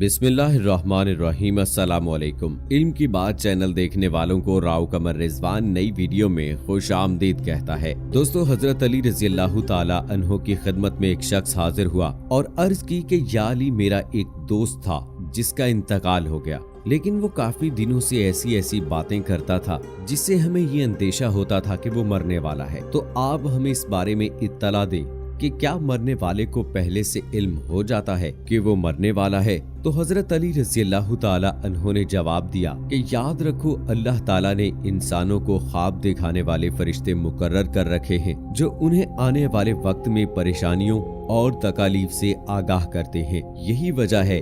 बिस्मिल्लाहिर्रहमानिर्रहीम। अस्सलामुअलैकुम। इल्म की बात चैनल देखने वालों को राव कमर रिजवान नई वीडियो में खुश आमदीद कहता है। दोस्तों, हजरत अली रज़ी अल्लाह ताला अन्हो की खिदमत में एक शख्स हाजिर हुआ और अर्ज की कि या अली, मेरा एक दोस्त था जिसका इंतकाल हो गया, लेकिन वो काफी दिनों से ऐसी ऐसी बातें करता था जिससे हमें ये अंदेशा होता था कि वो मरने वाला है। तो आप हमें इस बारे में इत्तला दें कि क्या मरने वाले को पहले से इल्म हो जाता है कि वो मरने वाला है। तो हजरत अली रज़ी अल्लाह ताला अन्हो ने जवाब दिया कि याद रखो, अल्लाह ताला ने इंसानों को ख्वाब दिखाने वाले फरिश्ते मुकर्रर कर रखे हैं जो उन्हें आने वाले वक्त में परेशानियों और तकालीफ से आगाह करते हैं। यही वजह है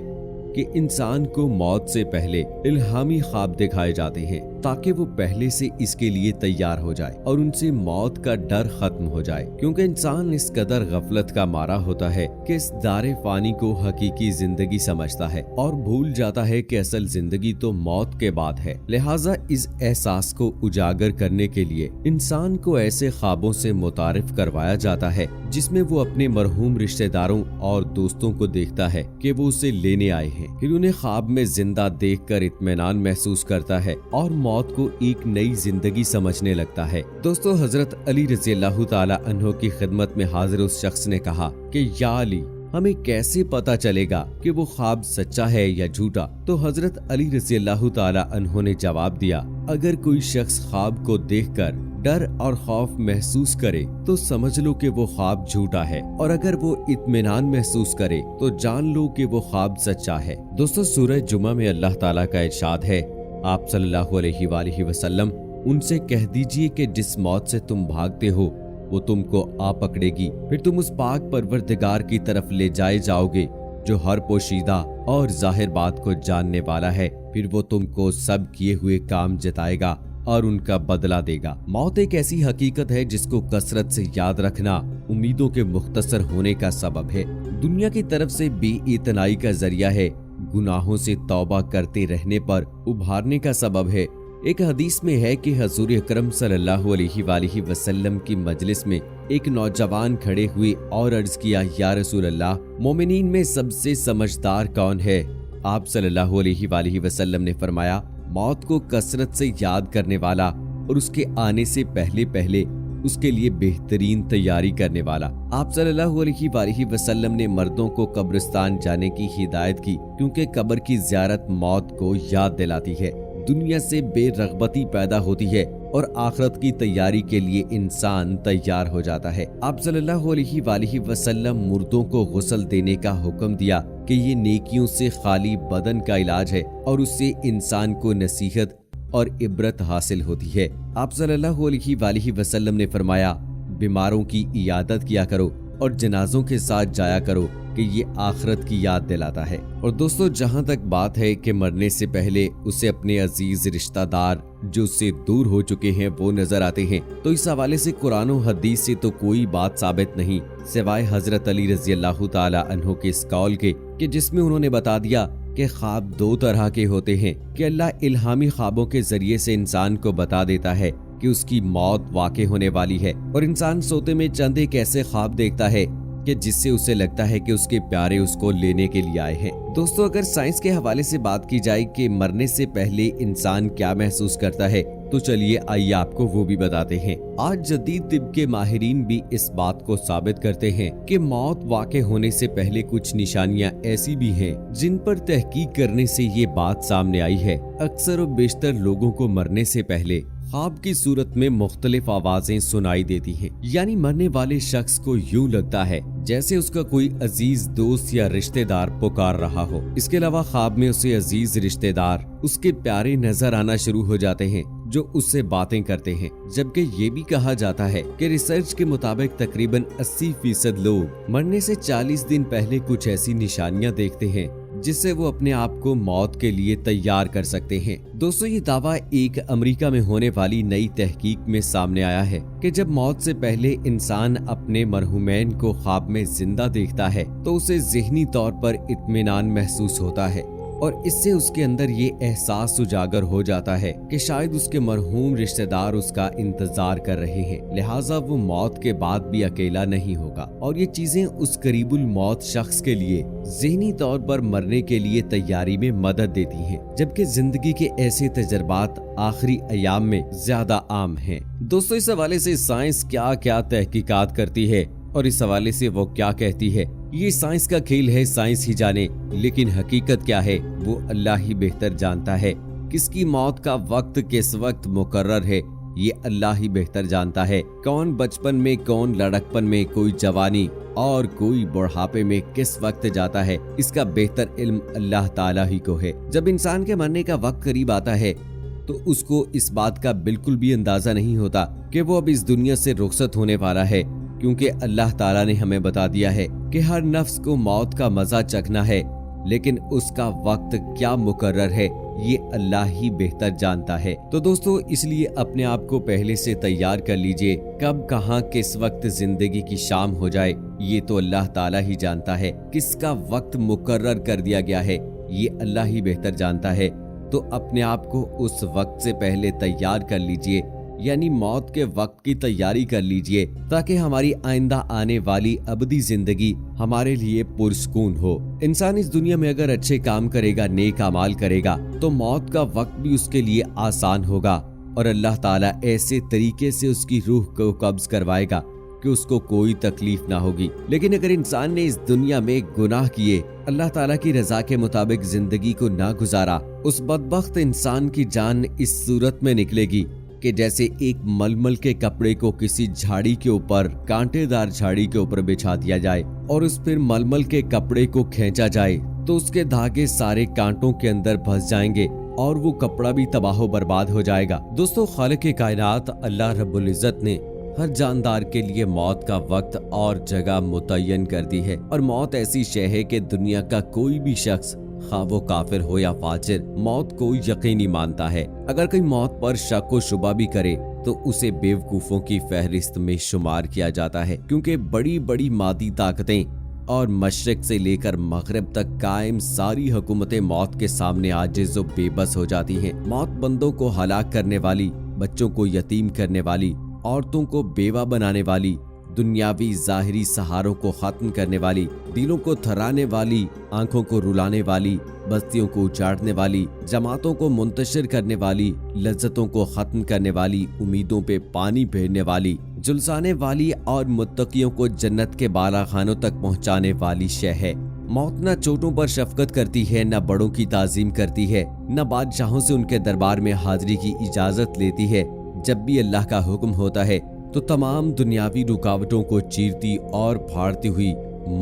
कि इंसान को मौत से पहले इल्हामी ख्वाब दिखाए जाते हैं ताकि वो पहले से इसके लिए तैयार हो जाए और उनसे मौत का डर खत्म हो जाए, क्योंकि इंसान इस कदर गफलत का मारा होता है कि इस दारे फानी को हकीकी जिंदगी समझता है और भूल जाता है कि असल जिंदगी तो मौत के बाद है। लिहाजा इस एहसास को उजागर करने के लिए इंसान को ऐसे ख्वाबों से मुतारिफ करवाया जाता है जिसमें वो अपने मरहूम रिश्तेदारों और दोस्तों को देखता है कि वो उसे लेने आए हैं। फिर उन्हें ख्वाब में जिंदा देखकर इत्मीनान महसूस करता है और मौत को एक नई जिंदगी समझने लगता है। दोस्तों, हजरत अली रज़ी अल्लाह ताला अन्हो की खिदमत में हाजिर उस शख्स ने कहा कि या अली, हमें कैसे पता चलेगा कि वो ख्वाब सच्चा है या झूठा। तो हजरत अली रज़ी अल्लाह ताला अन्हो ने जवाब दिया, अगर कोई शख्स ख्वाब को देखकर डर और खौफ महसूस करे तो समझ लो कि वो ख्वाब झूठा है, और अगर वो इत्मीनान महसूस करे तो जान लो कि वो ख्वाब सच्चा है। दोस्तों, सूरह जुमा में अल्लाह ताला का इरशाद है, आप सल्लल्लाहु अलैहि वसल्लम उनसे कह दीजिए कि जिस मौत से तुम भागते हो वो तुमको आ पकड़ेगी, फिर तुम उस पाक परवरदिगार की तरफ ले जाए जाओगे जो हर पोशीदा और जाहिर बात को जानने वाला है। फिर वो तुमको सब किए हुए काम जताएगा और उनका बदला देगा। मौत एक ऐसी हकीकत है जिसको कसरत से याद रखना उम्मीदों के मुख्तसर होने का सबब है, दुनिया की तरफ से बेइतनाई का जरिया है, गुनाहों से तौबा करते रहने पर उभारने का सबब है। एक हदीस में है कि हजूर अकरम सल्लल्लाहु अलैहि वसल्लम की मजलिस में एक नौजवान खड़े हुए और अर्ज किया, या रसूल अल्लाह, मोमिनीन में सबसे समझदार कौन है? आप सल्लल्लाहु अलैहि वसल्लम ने फरमाया, मौत को कसरत से याद करने वाला और उसके आने से पहले पहले उसके लिए बेहतरीन तैयारी करने वाला। आप सल्लल्लाहु अलैहि वसल्लम ने मर्दों को कब्रिस्तान जाने की हिदायत की, क्योंकि कब्र की ज़ियारत मौत को याद दिलाती है, दुनिया से बेरग़बती पैदा होती है और आखिरत की तैयारी के लिए इंसान तैयार हो जाता है। आप सल्लल्लाहु अलैहि वसल्लम मुर्दों को गुस्ल देने का हुक्म दिया कि ये नेकियों से खाली बदन का इलाज है और उससे इंसान को नसीहत और इबरत हासिल होती है। आप सल्लल्लाहु अलैहि वसल्लम ने फरमाया, बीमारों की इयादत किया करो और जनाजों के साथ जाया करो कि ये आखिरत की याद दिलाता है। और दोस्तों, जहाँ तक बात है कि मरने से पहले उसे अपने अजीज रिश्तेदार जो उससे दूर हो चुके हैं वो नजर आते हैं, तो इस हवाले से कुरान और हदीस से तो कोई बात साबित नहीं सिवाय हजरत अली रज़ी अल्लाह ताला अन्हो के इस कौल के कि जिसमें उन्होंने बता दिया कि ख्वाब दो तरह के होते हैं कि अल्लाह इल्हामी ख्वाबों के जरिए से इंसान को बता देता है कि उसकी मौत वाक़ई होने वाली है, और इंसान सोते में चंद एक ऐसे ख्वाब देखता है कि जिससे उसे लगता है कि उसके प्यारे उसको लेने के लिए आए हैं। दोस्तों, अगर साइंस के हवाले से बात की जाए कि मरने से पहले इंसान क्या महसूस करता है, तो चलिए आइए आपको वो भी बताते हैं। आज जदीद तिब के माहिरीन भी इस बात को साबित करते हैं कि मौत वाक़ई होने से पहले कुछ निशानियां ऐसी भी हैं जिन पर तहकीक करने से ये बात सामने आई है। अक्सर और बेशतर लोगों को मरने से पहले ख्वाब की सूरत में मुख्तलिफ आवाजें सुनाई देती हैं, यानी मरने वाले शख्स को यूं लगता है जैसे उसका कोई अजीज दोस्त या रिश्तेदार पुकार रहा हो। इसके अलावा ख्वाब में उसे अजीज रिश्तेदार, उसके प्यारे नजर आना शुरू हो जाते हैं जो उससे बातें करते हैं। जबकि ये भी कहा जाता है कि रिसर्च के मुताबिक तकरीबन 80% लोग मरने से 40 दिन पहले कुछ ऐसी निशानियां देखते हैं जिससे वो अपने आप को मौत के लिए तैयार कर सकते हैं। दोस्तों, ये दावा एक अमेरिका में होने वाली नई तहकीक में सामने आया है कि जब मौत से पहले इंसान अपने मरहूमैन को ख्वाब में जिंदा देखता है तो उसे ज़हनी तौर पर इत्मीनान महसूस होता है और इससे उसके अंदर ये एहसास उजागर हो जाता है कि शायद उसके मरहूम रिश्तेदार उसका इंतजार कर रहे हैं, लिहाजा वो मौत के बाद भी अकेला नहीं होगा। और ये चीजें उस करीबुल मौत शख्स के लिए ज़हनी तौर पर मरने के लिए तैयारी में मदद देती हैं, जबकि जिंदगी के ऐसे तजर्बात आखिरी अयाम में ज्यादा आम हैं। दोस्तों, इस हवाले से साइंस क्या क्या तहकीकात करती है और इस हवाले से वो क्या कहती है, ये साइंस का खेल है, साइंस ही जाने। लेकिन हकीकत क्या है वो अल्लाह ही बेहतर जानता है। किसकी मौत का वक्त किस वक्त मुकर्रर है ये अल्लाह ही बेहतर जानता है। कौन बचपन में, कौन लड़कपन में, कोई जवानी और कोई बुढ़ापे में किस वक्त जाता है, इसका बेहतर इल्म अल्लाह ताला ही को है। जब इंसान के मरने का वक्त करीब आता है तो उसको इस बात का बिल्कुल भी अंदाजा नहीं होता कि वो अब इस दुनिया से रुखसत होने वाला है, क्योंकि अल्लाह ताला ने हमें बता दिया है कि हर नफ्स को मौत का मजा चखना है, लेकिन उसका वक्त क्या मुकर्रर है ये अल्लाह ही बेहतर जानता है। तो दोस्तों, इसलिए अपने आप को पहले से तैयार कर लीजिए। कब, कहां, किस वक्त जिंदगी की शाम हो जाए ये तो अल्लाह ताला ही जानता है। किसका वक्त मुकर्रर कर दिया गया है ये अल्लाह ही बेहतर जानता है। तो अपने आप को उस वक्त से पहले तैयार कर लीजिए, यानी मौत के वक्त की तैयारी कर लीजिए, ताकि हमारी आइंदा आने वाली अबदी जिंदगी हमारे लिए पुरसकून हो। इंसान इस दुनिया में अगर अच्छे काम करेगा, नेक अमाल करेगा, तो मौत का वक्त भी उसके लिए आसान होगा और अल्लाह ताला ऐसे तरीके से उसकी रूह को कब्ज करवाएगा कि उसको कोई तकलीफ ना होगी। लेकिन अगर इंसान ने इस दुनिया में गुनाह किए, अल्लाह ताला की रजा के मुताबिक जिंदगी को ना गुजारा, उस बदबख्त इंसान की जान इस सूरत में निकलेगी कि जैसे एक मलमल के कपड़े को किसी झाड़ी के ऊपर, कांटेदार झाड़ी के ऊपर बिछा दिया जाए और उस फिर मलमल के कपड़े को खींचा जाए तो उसके धागे सारे कांटों के अंदर फंस जाएंगे और वो कपड़ा भी तबाह बर्बाद हो जाएगा। दोस्तों, खालिक कायनात अल्लाह रब्बुल इज्जत ने हर जानदार के लिए मौत का वक्त और जगह मुतय्यन कर दी है। और मौत ऐसी शय है कि दुनिया का कोई भी शख्स, खा वो काफिर हो या फाजिर, मौत को यकीनी मानता है। अगर कोई मौत पर शक व शुबा भी करे तो उसे बेवकूफों की फहरिस्त में शुमार किया जाता है, क्योंकि बड़ी बड़ी मादी ताकतें और मशरिक से लेकर मगरिब तक कायम सारी हुकूमतें मौत के सामने आजिज़ व बेबस हो जाती हैं। मौत बंदों को हलाक करने वाली, बच्चों को यतीम करने वाली, औरतों को बेवा बनाने वाली, दुनियावी जाहिरी सहारों को खत्म करने वाली, दिलों को थराने वाली, आंखों को रुलाने वाली, बस्तियों को उजाड़ने वाली, जमातों को मुंतशिर करने वाली, लज्जतों को खत्म करने वाली, उम्मीदों पे पानी फेरने वाली, जुलसाने वाली और मुत्तकियों को जन्नत के बालाखानों तक पहुंचाने वाली शय है। मौत न चोटों पर शफकत करती है, न बड़ों की ताजीम करती है, न बादशाहों से उनके दरबार में हाजिरी की इजाजत लेती है। जब भी अल्लाह का हुक्म होता है तो तमाम दुनियावी रुकावटों को चीरती और फाड़ती हुई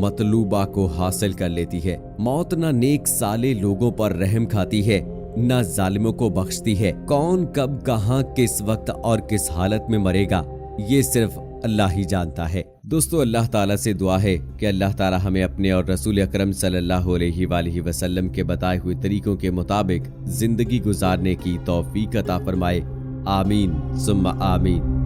मतलूबा को हासिल कर लेती है। मौत न नेक साले लोगों पर रहम खाती है, न जालिमों को बख्शती है। कौन कब, कहां, किस वक्त और किस हालत में मरेगा ये सिर्फ अल्लाह ही जानता है। दोस्तों, अल्लाह ताला से दुआ है कि अल्लाह ताला हमें अपने और रसूल अकरम सल्लल्लाहु अलैहि वसल्लम के बताए हुए तरीकों के मुताबिक जिंदगी गुजारने की तौफीक अता फरमाए। आमीन सुम्मा आमीन।